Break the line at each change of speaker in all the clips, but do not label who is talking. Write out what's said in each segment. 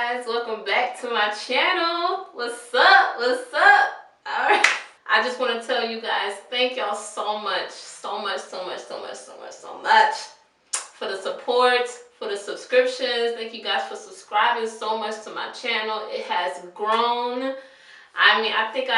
guys, welcome back to my channel. What's up? What's up? All right. I just want to tell you guys, thank y'all so much for the support, for the subscriptions. Thank you guys for subscribing so much to my channel. It has grown. I mean, I think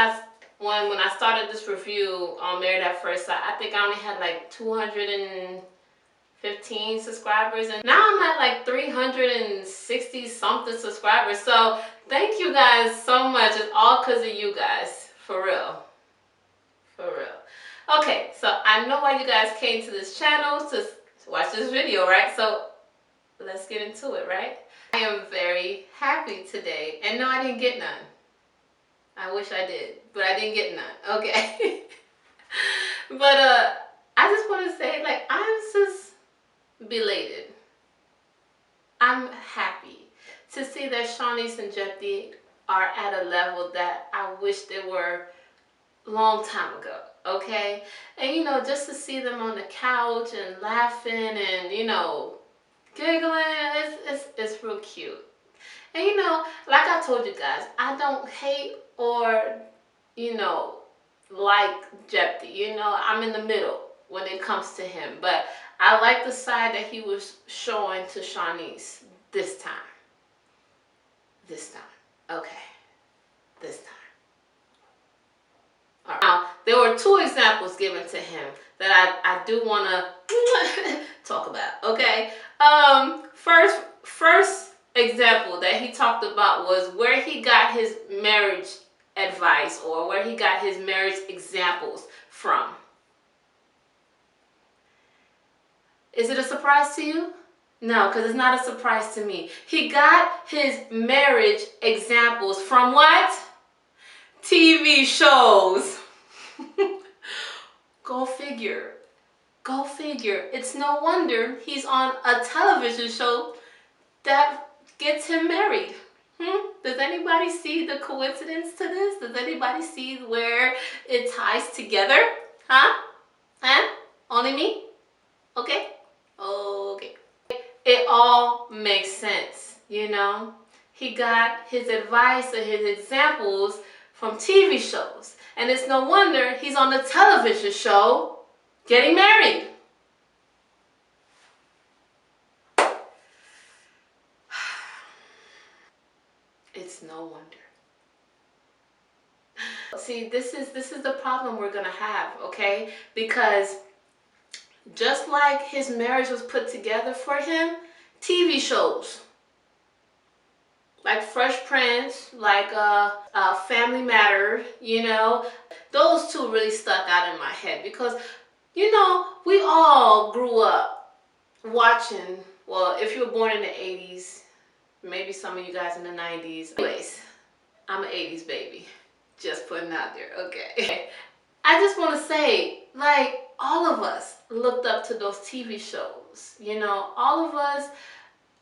when I started this review on Married at First Sight, I think I only had like 215 subscribers, and now I'm at like 360 something subscribers. So thank you guys so much. It's all because of you guys, for real. Okay, so I know why you guys came to this channel to watch this video, right? So let's get into it, right? I am very happy today, and no, I didn't get none. I wish I did, but I didn't get none. Okay. But I just want to say, like, I'm just belated. I'm happy to see that Shawnice and Jeffy are at a level that I wish they were a long time ago, okay? And, you know, just to see them on the couch and laughing and, you know, giggling, it's real cute. And, you know, like I told you guys, I don't hate or, you know, like Jeffy. You know, I'm in the middle when it comes to him. But I like the side that he was showing to Shawnice this time. Okay. This time. All right. Now, there were two examples given to him that I do want to talk about, okay? First example that he talked about was where he got his marriage advice, or where he got his marriage examples from. Is it a surprise to you? No, because it's not a surprise to me. He got his marriage examples from what? TV shows. Go figure. Go figure. It's no wonder he's on a television show that gets him married. Does anybody see the coincidence to this? Does anybody see where it ties together? Huh? Only me? Okay? Okay. It all makes sense, you know? He got his advice and his examples from TV shows. And it's no wonder he's on the television show getting married. It's no wonder. See, this is the problem we're gonna have, okay? Because just like his marriage was put together for him, TV shows like Fresh Prince, like Family Matter, you know, those two really stuck out in my head because, you know, we all grew up watching. Well, if you were born in the 80s, maybe some of you guys in the 90s. Anyways, I'm an 80s baby. Just putting it out there, okay? I just want to say, like, all of us looked up to those TV shows. You know, all of us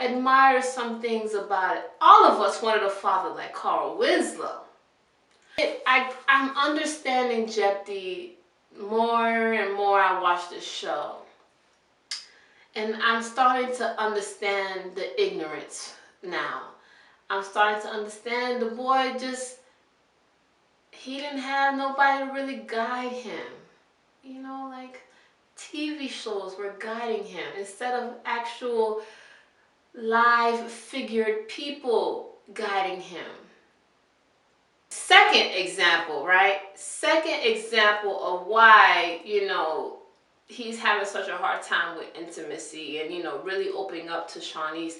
admire some things about it. All of us wanted a father like Carl Winslow. I'm understanding Jeffy more and more I watch this show. And I'm starting to understand the ignorance now. I'm starting to understand the boy he didn't have nobody to really guide him. You know, like TV shows were guiding him instead of actual live figured people guiding him. Second example, right? Second example of why, you know, he's having such a hard time with intimacy and, you know, really opening up to Shawnice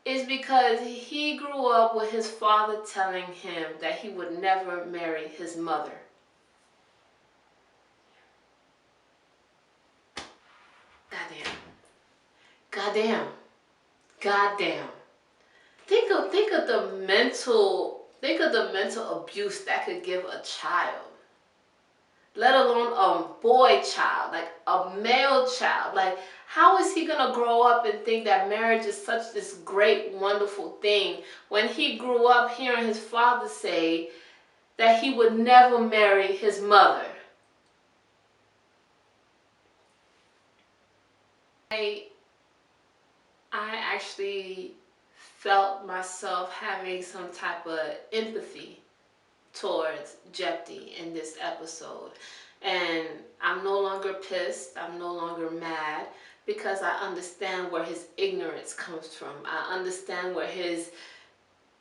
is because he grew up with his father telling him that he would never marry his mother. Goddamn. Think of the mental abuse that could give a child. Let alone a boy child, like a male child. Like, how is he gonna grow up and think that marriage is such this great, wonderful thing when he grew up hearing his father say that he would never marry his mother? I actually felt myself having some type of empathy towards Jephthah in this episode. And I'm no longer pissed, I'm no longer mad, because I understand where his ignorance comes from. I understand where his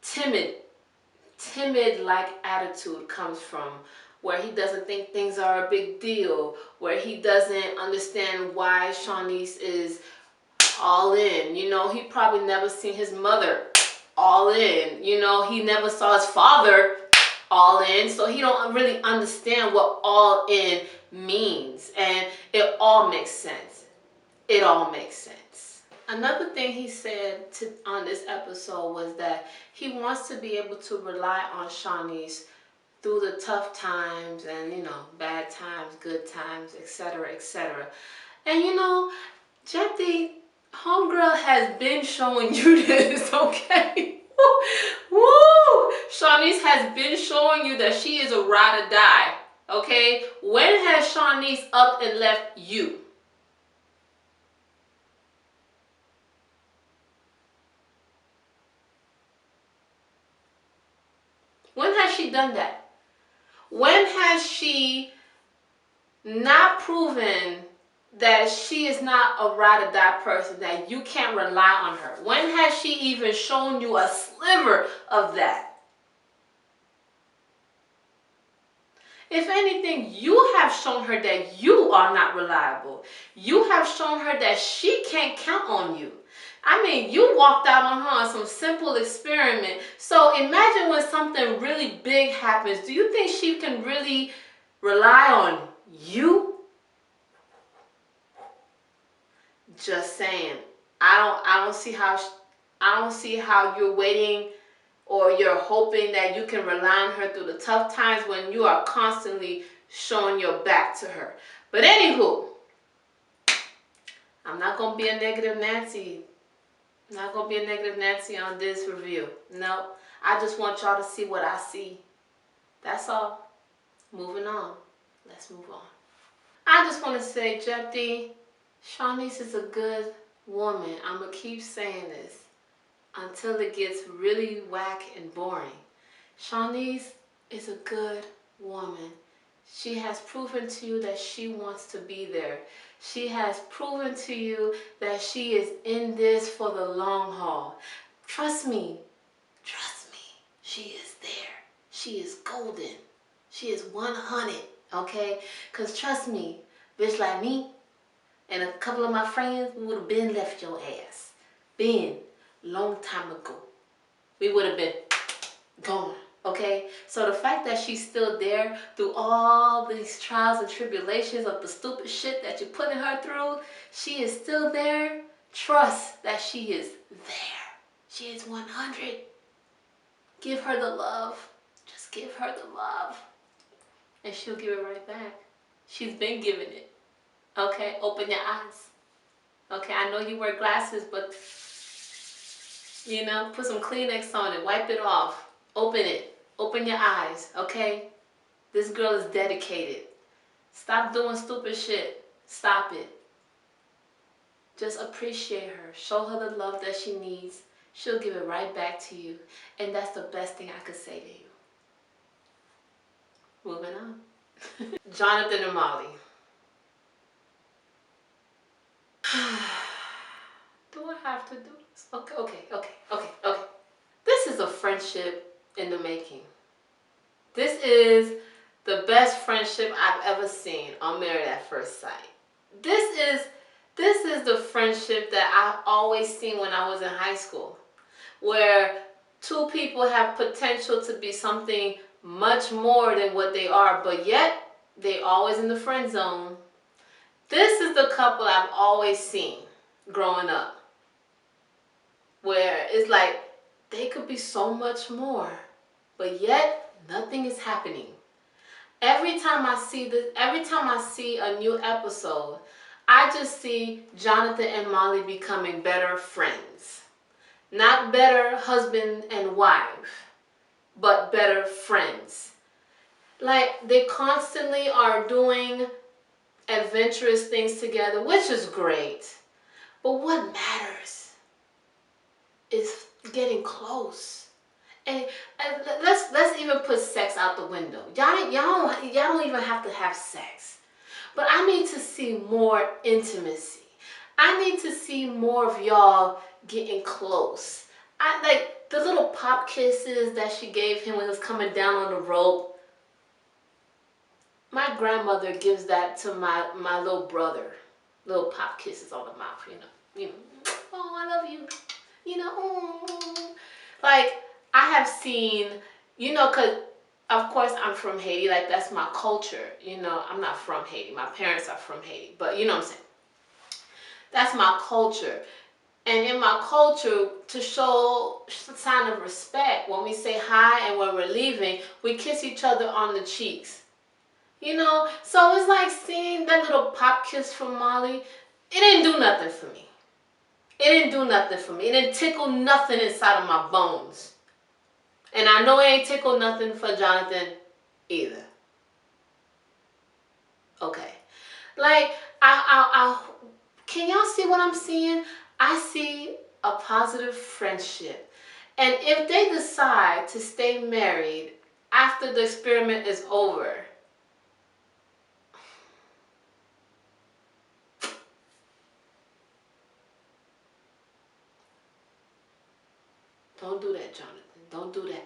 timid like attitude comes from, where he doesn't think things are a big deal, where he doesn't understand why Shawnice is all in. You know, he probably never seen his mother all in. You know, he never saw his father all in, so he don't really understand what all in means. And it all makes sense. It all makes sense. Another thing he said on this episode was that he wants to be able to rely on Shawnice through the tough times and, you know, bad times, good times, etc., etc. And, you know, Jephthah, homegirl has been showing you this, okay? Woo! Shawnice has been showing you that she is a ride or die, okay? When has Shawnice up and left you? When has she done that? When has she not proven that she is not a ride or die person, that you can't rely on her? When has she even shown you a sliver of that? If anything, you have shown her that you are not reliable. You have shown her that she can't count on you. I mean, you walked out on her on some simple experiment. So imagine when something really big happens. Do you think she can really rely on you? Just saying. I don't see how you're waiting or you're hoping that you can rely on her through the tough times when you are constantly showing your back to her. But anywho, I'm not going to be a negative Nancy. I'm not going to be a negative Nancy on this review. No, I just want y'all to see what I see. That's all. Moving on. Let's move on. I just want to say, Jephthah, Shawnice is a good woman. I'm going to keep saying this until it gets really whack and boring. Shawnice is a good woman. She has proven to you that she wants to be there. She has proven to you that she is in this for the long haul. Trust me, she is there. She is golden. She is 100, okay? Because trust me, bitch like me and a couple of my friends, we would have been left your ass. Been. Long time ago. We would have been gone, okay? So the fact that she's still there through all these trials and tribulations of the stupid shit that you're putting her through, she is still there. Trust that she is there. She is 100. Give her the love. Just give her the love. And she'll give it right back. She's been giving it. Okay? Open your eyes. Okay? I know you wear glasses, but you know, put some Kleenex on it, wipe it off, open it, open your eyes, okay? This girl is dedicated. Stop doing stupid shit. Stop it. Just appreciate her. Show her the love that she needs. She'll give it right back to you. And that's the best thing I could say to you. Moving on. Jonathan and Molly. Do I have to do this? Okay. This is a friendship in the making. This is the best friendship I've ever seen on Married at First Sight. This is the friendship that I've always seen when I was in high school, where two people have potential to be something much more than what they are, but yet they always in the friend zone. This is the couple I've always seen growing up, where it's like they could be so much more, but yet nothing is happening. Every time I see a new episode, I just see Jonathan and Molly becoming better friends. Not better husband and wife, but better friends. Like, they constantly are doing adventurous things together, which is great. But what matters is getting close. And let's even put sex out the window. Y'all don't even have to have sex. But I need to see more intimacy. I need to see more of y'all getting close. I like the little pop kisses that she gave him when he was coming down on the rope. My grandmother gives that to my little brother. Little pop kisses on the mouth, oh, I love you. Like, I have seen, because of course I'm from Haiti, like that's my culture. I'm not from Haiti. My parents are from Haiti, but you know what I'm saying? That's my culture. And in my culture, to show a sign of respect, when we say hi and when we're leaving, we kiss each other on the cheeks. So it's like seeing that little pop kiss from Molly. It didn't do nothing for me. It didn't do nothing for me. It didn't tickle nothing inside of my bones. And I know it ain't tickle nothing for Jonathan either. Okay. Like, can y'all see what I'm seeing? I see a positive friendship. And if they decide to stay married after the experiment is over, don't do that, Jonathan. Don't do that.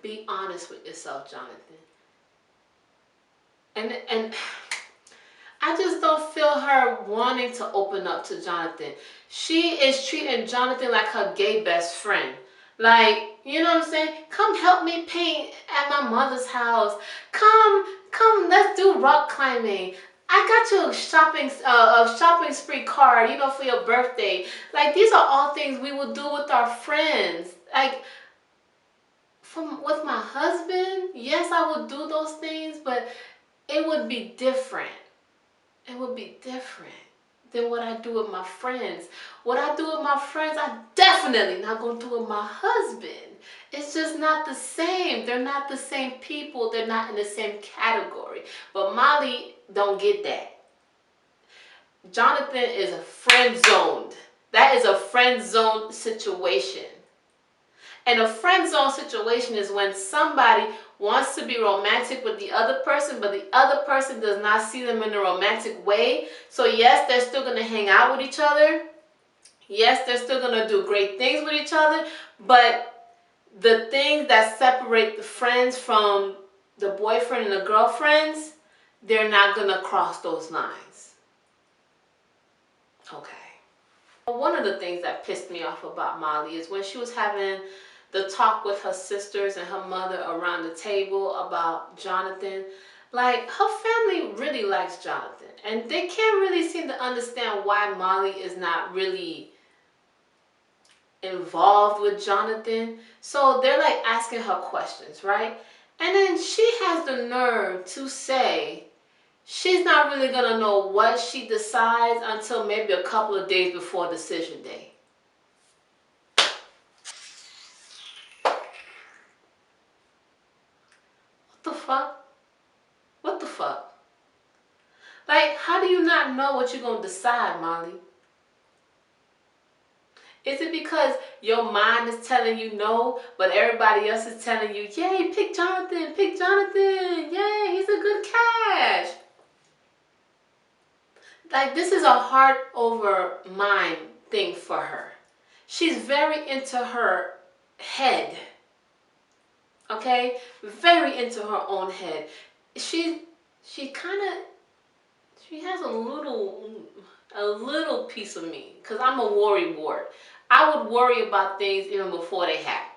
Be honest with yourself, Jonathan. And I just don't feel her wanting to open up to Jonathan. She is treating Jonathan like her gay best friend. Like, you know what I'm saying? Come help me paint at my mother's house. Come, let's do rock climbing. I got you a shopping spree card, for your birthday. Like, these are all things we will do with our friends. Like, with my husband, yes, I would do those things, but it would be different. It would be different than what I do with my friends. What I do with my friends, I definitely not going to do with my husband. It's just not the same. They're not the same people. They're not in the same category. But Molly don't get that. Jonathan is a friend zoned. That is a friend zone situation. And a friend zone situation is when somebody wants to be romantic with the other person, but the other person does not see them in a romantic way. So yes, they're still going to hang out with each other. Yes, they're still going to do great things with each other. But the things that separate the friends from the boyfriend and the girlfriends, they're not going to cross those lines. Okay. One of the things that pissed me off about Molly is when she was having the talk with her sisters and her mother around the table about Jonathan. Like, her family really likes Jonathan. And they can't really seem to understand why Molly is not really involved with Jonathan. So they're like asking her questions, right? And then she has the nerve to say she's not really going to know what she decides until maybe a couple of days before decision day. What the fuck? What the fuck? Like, how do you not know what you're going to decide, Molly? Is it because your mind is telling you no, but everybody else is telling you, yay, pick Jonathan, yay, he's a good catch. Like, this is a heart over mind thing for her. She's very into her head. Okay? Very into her own head. She has a little piece of me, because I'm a worry wart. I would worry about things even before they happen.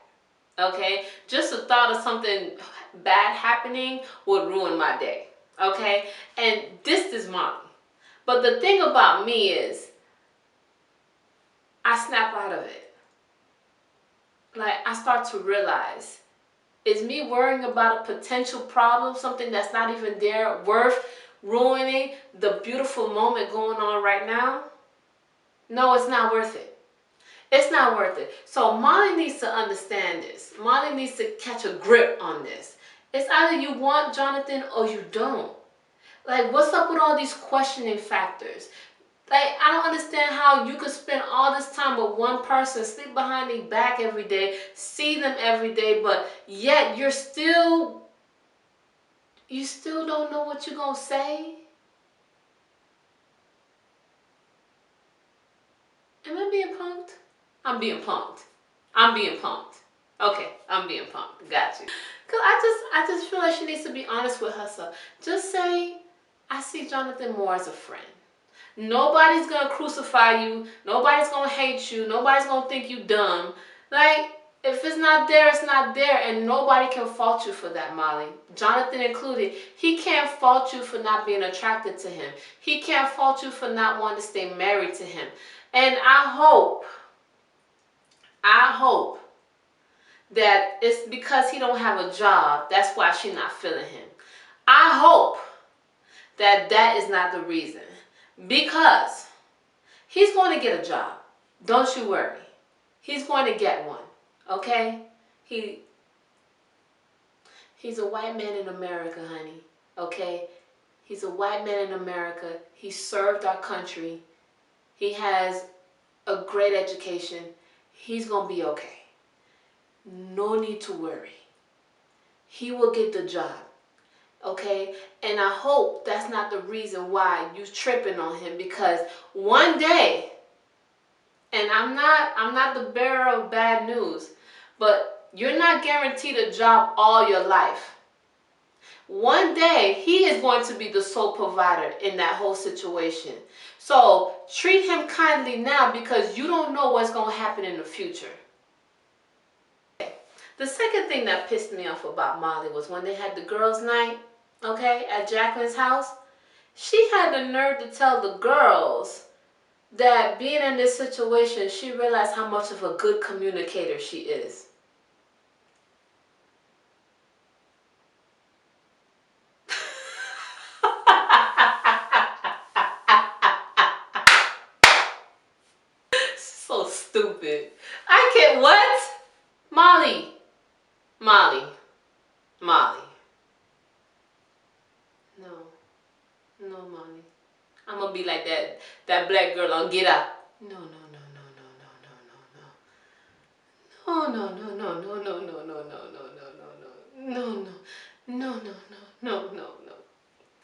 Okay? Just the thought of something bad happening would ruin my day. Okay? And this is Molly. But the thing about me is, I snap out of it. Like, I start to realize, is me worrying about a potential problem, something that's not even there, worth ruining the beautiful moment going on right now? No, it's not worth it. It's not worth it. So Molly needs to understand this. Molly needs to catch a grip on this. It's either you want Jonathan or you don't. Like, what's up with all these questioning factors? Like, I don't understand how you could spend all this time with one person, sleep behind their back every day, see them every day, but yet you still don't know what you're gonna say. Am I being punked? I'm being punked. I'm being punked. Okay, I'm being punked. Got you. Cause I just feel like she needs to be honest with herself. Just say, I see Jonathan more as a friend. Nobody's gonna crucify you. Nobody's gonna hate you. Nobody's gonna think you dumb. Like, if it's not there, it's not there, and nobody can fault you for that, Molly. Jonathan included. He can't fault you for not being attracted to him. He can't fault you for not wanting to stay married to him. And I hope that it's because he don't have a job. That's why she's not feeling him. I hope that that is not the reason. Because he's going to get a job. Don't you worry. He's going to get one. Okay? He's a white man in America, honey. Okay? He's a white man in America. He served our country. He has a great education. He's going to be okay. No need to worry. He will get the job. Okay? And I hope that's not the reason why you tripping on him, because one day, and I'm not the bearer of bad news, but you're not guaranteed a job all your life. One day, he is going to be the sole provider in that whole situation. So treat him kindly now, because you don't know what's going to happen in the future. The second thing that pissed me off about Molly was when they had the girls' night, okay, at Jacqueline's house. She had the nerve to tell the girls that being in this situation, she realized how much of a good communicator she is. So stupid. I can't, what? Molly. Molly. Molly. No. No, Molly. I'm gonna be like that black girl on Get Up. No, no, no, no, no, no, no, no, no. No, no, no, no, no, no, no, no, no, no, no, no, no, no, no, no, no, no.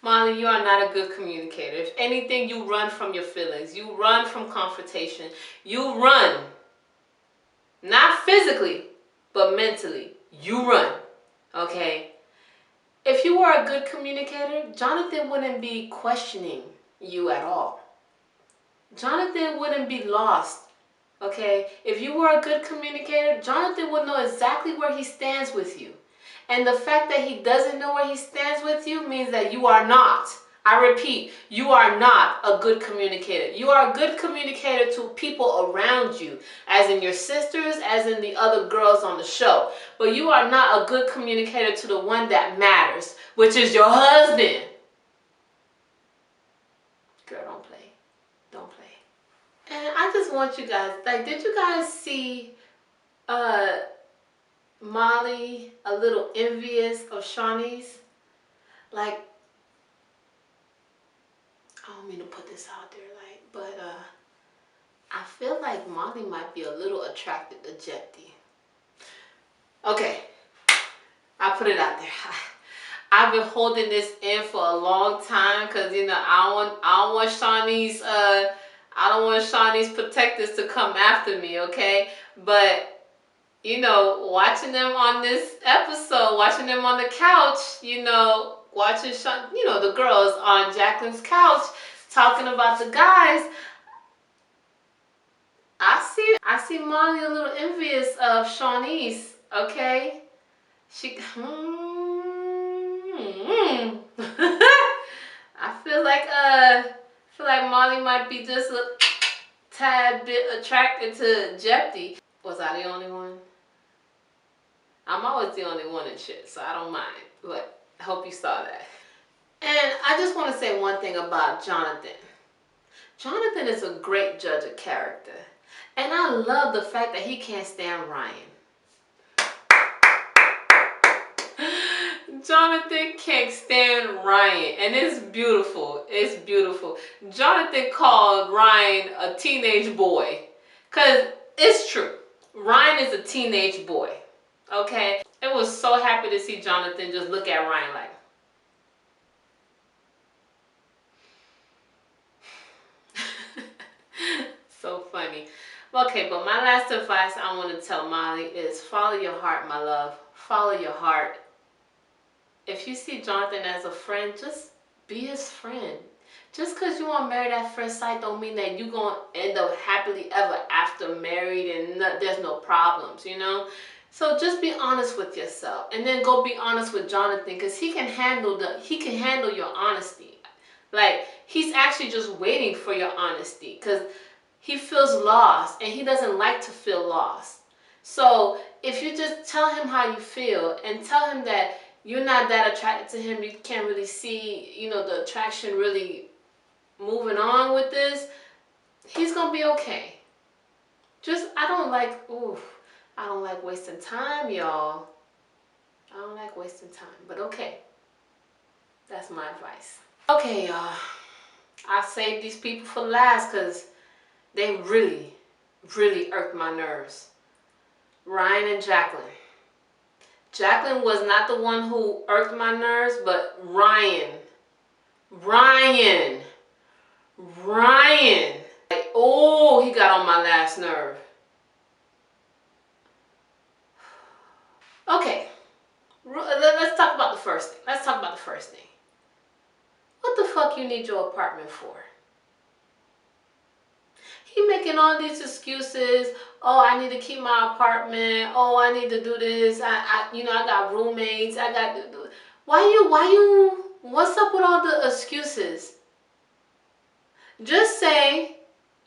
Molly, you are not a good communicator. If anything, you run from your feelings. You run from confrontation. You run. Not physically, but mentally. You run. Okay? If you were a good communicator, Jonathan wouldn't be questioning you at all. Jonathan wouldn't be lost. Okay? If you were a good communicator, Jonathan would know exactly where he stands with you. And the fact that he doesn't know where he stands with you means that you are not. I repeat, you are not a good communicator. You are a good communicator to people around you, as in your sisters, as in the other girls on the show. But you are not a good communicator to the one that matters, which is your husband. Girl, don't play. Don't play. And I just want you guys, like, did you guys see Molly a little envious of Shawnee's? Like, I don't mean to put this out there, like, but I feel like Molly might be a little attracted to Jetty. Okay, I put it out there. I've been holding this in for a long time, because you know I don't want Shawnee's protectors to come after me, okay? But you know, watching them on this episode, watching them on the couch, you know, watching the girls on Jacqueline's couch talking about the guys, I see Molly a little envious of Shawnee's, okay? I feel like Molly might be just a tad bit attracted to Jeppy. Was I the only one? I'm always the only one in shit, so I don't mind. But I hope you saw that. And I just want to say one thing about Jonathan. Jonathan is a great judge of character. And I love the fact that he can't stand Ryan. Jonathan can't stand Ryan, and it's beautiful. It's beautiful. Jonathan called Ryan a teenage boy, cause it's true. Ryan is a teenage boy. Okay, I was so happy to see Jonathan just look at Ryan like. So funny. Okay, but my last advice I want to tell Molly is follow your heart, my love. Follow your heart. If you see Jonathan as a friend, just be his friend. Just because you want married at first sight don't mean that you're going to end up happily ever after married and there's no problems, you know? So just be honest with yourself, and then go be honest with Jonathan, because he can handle your honesty. Like, he's actually just waiting for your honesty, because he feels lost and he doesn't like to feel lost. So if you just tell him how you feel and tell him that you're not that attracted to him, you can't really see, the attraction really moving on with this, he's gonna be okay. I don't like wasting time, y'all. I don't like wasting time, but okay. That's my advice. Okay, y'all. I saved these people for last because they really, really irked my nerves. Ryan and Jacqueline. Jacqueline was not the one who irked my nerves, but Ryan. Ryan. Like, oh, he got on my last nerve. Okay. Let's talk about the first thing. What the fuck you need your apartment for? He making all these excuses. Oh, I need to keep my apartment. Oh, I need to do this. I got roommates. What's up with all the excuses? Just say,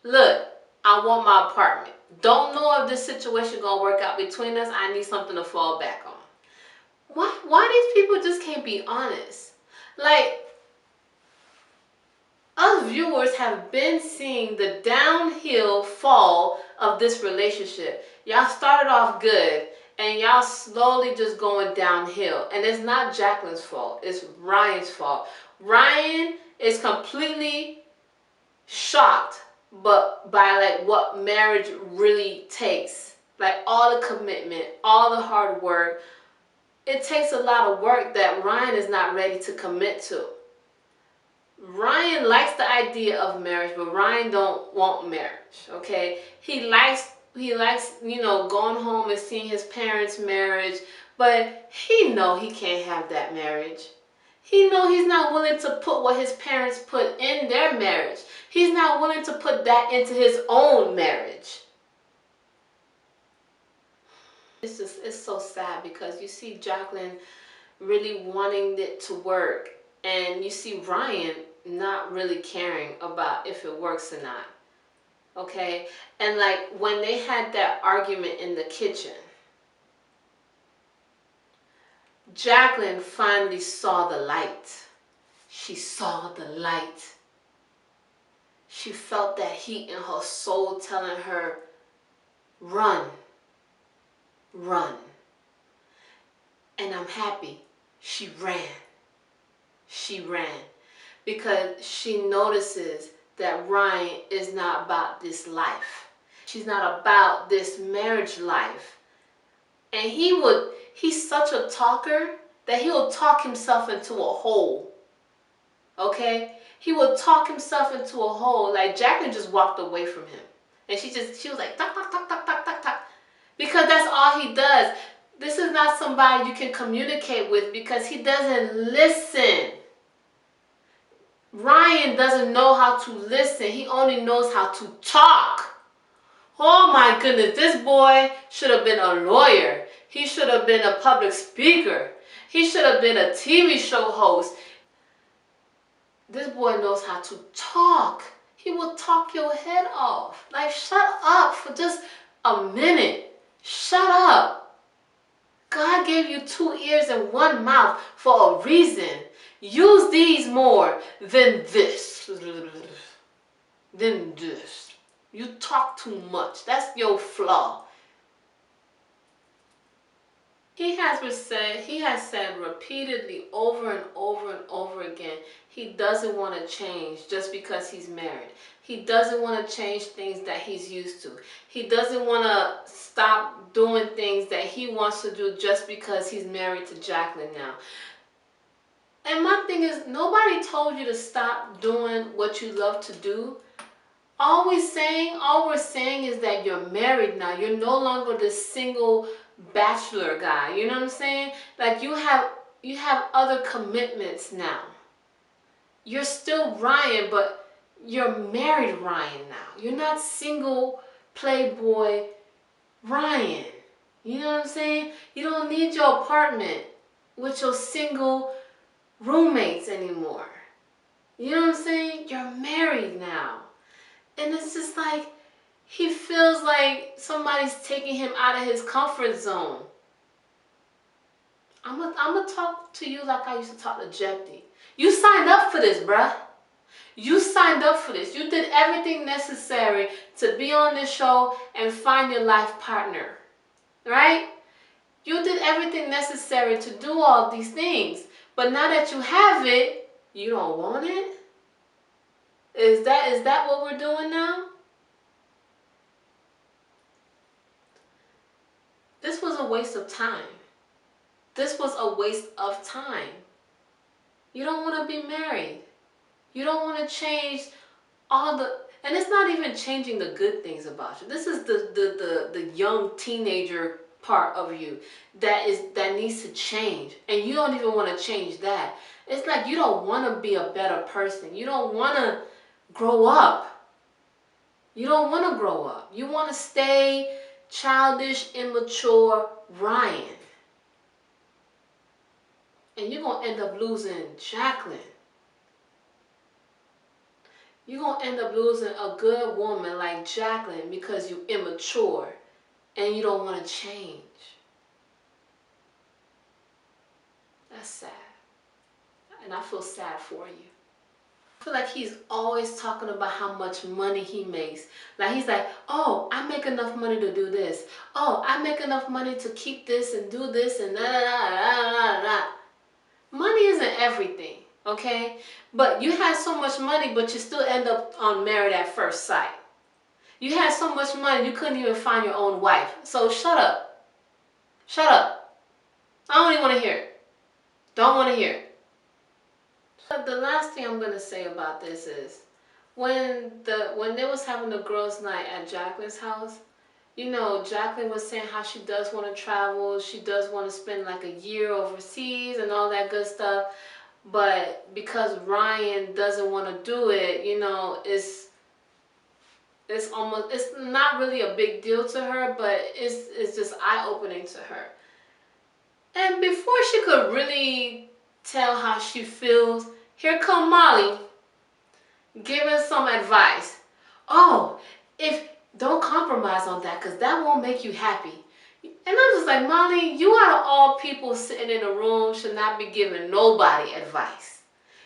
look, I want my apartment. Don't know if this situation gonna work out between us. I need something to fall back on. Why these people just can't be honest? Like, us viewers have been seeing the downhill fall of this relationship. Y'all started off good and y'all slowly just going downhill. And it's not Jacqueline's fault. It's Ryan's fault. Ryan is completely shocked by like what marriage really takes. Like all the commitment, all the hard work. It takes a lot of work that Ryan is not ready to commit to. Ryan likes the idea of marriage, but Ryan don't want marriage, okay? He likes, going home and seeing his parents' marriage, but he know he can't have that marriage. He know he's not willing to put what his parents put in their marriage. He's not willing to put that into his own marriage. It's so sad because you see Jacqueline really wanting it to work, and you see Ryan not really caring about if it works or not. Okay? And like when they had that argument in the kitchen, Jacqueline finally saw the light. She saw the light. She felt that heat in her soul telling her, run. Run. And I'm happy she ran. She ran because she notices that Ryan is not about this life. She's not about this marriage life. And he's such a talker that he'll talk himself into a hole. Okay? He will talk himself into a hole. Like Jacqueline just walked away from him. And she was like, talk, talk, talk, talk, talk, talk, talk. Because that's all he does. This is not somebody you can communicate with because he doesn't listen. Ryan doesn't know how to listen. He only knows how to talk. Oh my goodness, this boy should have been a lawyer. He should have been a public speaker. He should have been a TV show host. This boy knows how to talk. He will talk your head off. Like, shut up for just a minute. Shut up. God gave you 2 ears and 1 mouth for a reason. Use these more than this. Than this. You talk too much. That's your flaw. He has said repeatedly over and over and over again, he doesn't want to change just because he's married. He doesn't want to change things that he's used to. He doesn't want to stop doing things that he wants to do just because he's married to Jacqueline now. And my thing is, nobody told you to stop doing what you love to do. All we're saying is that you're married now. You're no longer this single bachelor guy. You know what I'm saying? Like you have other commitments now. You're still Ryan, but you're married Ryan now. You're not single playboy Ryan. You know what I'm saying? You don't need your apartment with your single roommates anymore. You know what I'm saying? You're married now. And it's just like, he feels like somebody's taking him out of his comfort zone. I'm gonna talk to you like I used to talk to Jeffy. You signed up for this, bruh. You signed up for this. You did everything necessary to be on this show and find your life partner. Right? You did everything necessary to do all these things. But now that you have it, you don't want it? Is that what we're doing now? This was a waste of time. This was a waste of time. You don't want to be married. You don't want to change all the... And it's not even changing the good things about you. This is the young teenager part of you that needs to change. And you don't even want to change that. It's like you don't want to be a better person. You don't want to grow up. You don't want to grow up. You want to stay childish, immature Ryan. And you're going to end up losing Jacqueline. You're going to end up losing a good woman like Jacqueline because you're immature and you don't want to change. That's sad. And I feel sad for you. I feel like he's always talking about how much money he makes. Like he's like, oh, I make enough money to do this. Oh, I make enough money to keep this and do this and da da da da da da. Money isn't everything, okay? But you had so much money, but you still end up on Married at First Sight. You had so much money, you couldn't even find your own wife. So shut up. Shut up. I don't even want to hear it. Don't want to hear it. But the last thing I'm going to say about this is, when they was having the girls' night at Jacqueline's house, you know, Jacqueline was saying how she does want to travel. She does want to spend like a year overseas and all that good stuff. But because Ryan doesn't want to do it, you know, it's not really a big deal to her, but it's just eye-opening to her. And before she could really tell how she feels, here come Molly giving some advice. Oh, don't compromise on that, because that won't make you happy. And I'm just like, Molly, you out of all people sitting in a room should not be giving nobody advice.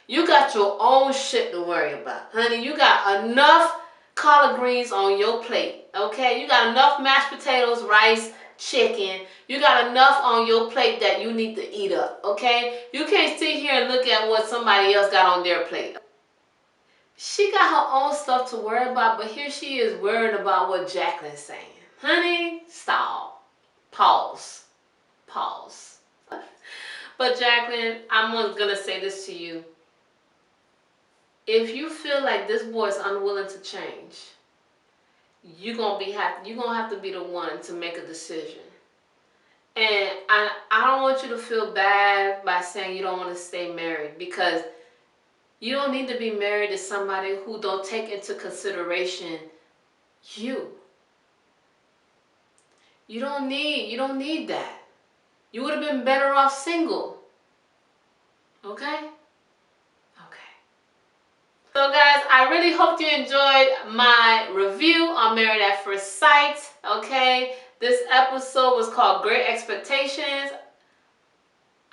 You got your own shit to worry about. Honey, you got enough collard greens on your plate, okay? You got enough mashed potatoes, rice, chicken. You got enough on your plate that you need to eat up, okay? You can't sit here and look at what somebody else got on their plate. She got her own stuff to worry about, but here she is worrying about what Jacqueline's saying. Honey, stop. Pause. Pause. But Jacqueline, I'm going to say this to you. If you feel like this boy is unwilling to change, you're going to have to be the one to make a decision. And I don't want you to feel bad by saying you don't want to stay married, because you don't need to be married to somebody who don't take into consideration you. You don't need that. You would have been better off single. Okay? Okay. So guys, I really hope you enjoyed my review on Married at First Sight. Okay? This episode was called Great Expectations.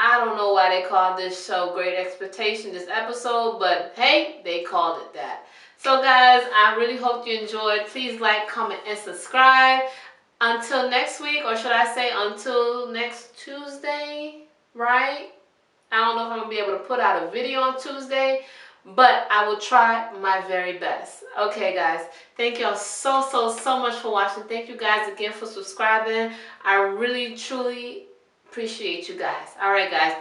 I don't know why they called this show Great Expectations, this episode, but hey, they called it that. So guys, I really hope you enjoyed. Please like, comment, and subscribe. until next week, or should I say until next Tuesday, right? I don't know if I'm going to be able to put out a video on Tuesday, but I will try my very best. Okay, guys. Thank y'all so much for watching. Thank you guys again for subscribing. I really, truly appreciate you guys. All right, guys.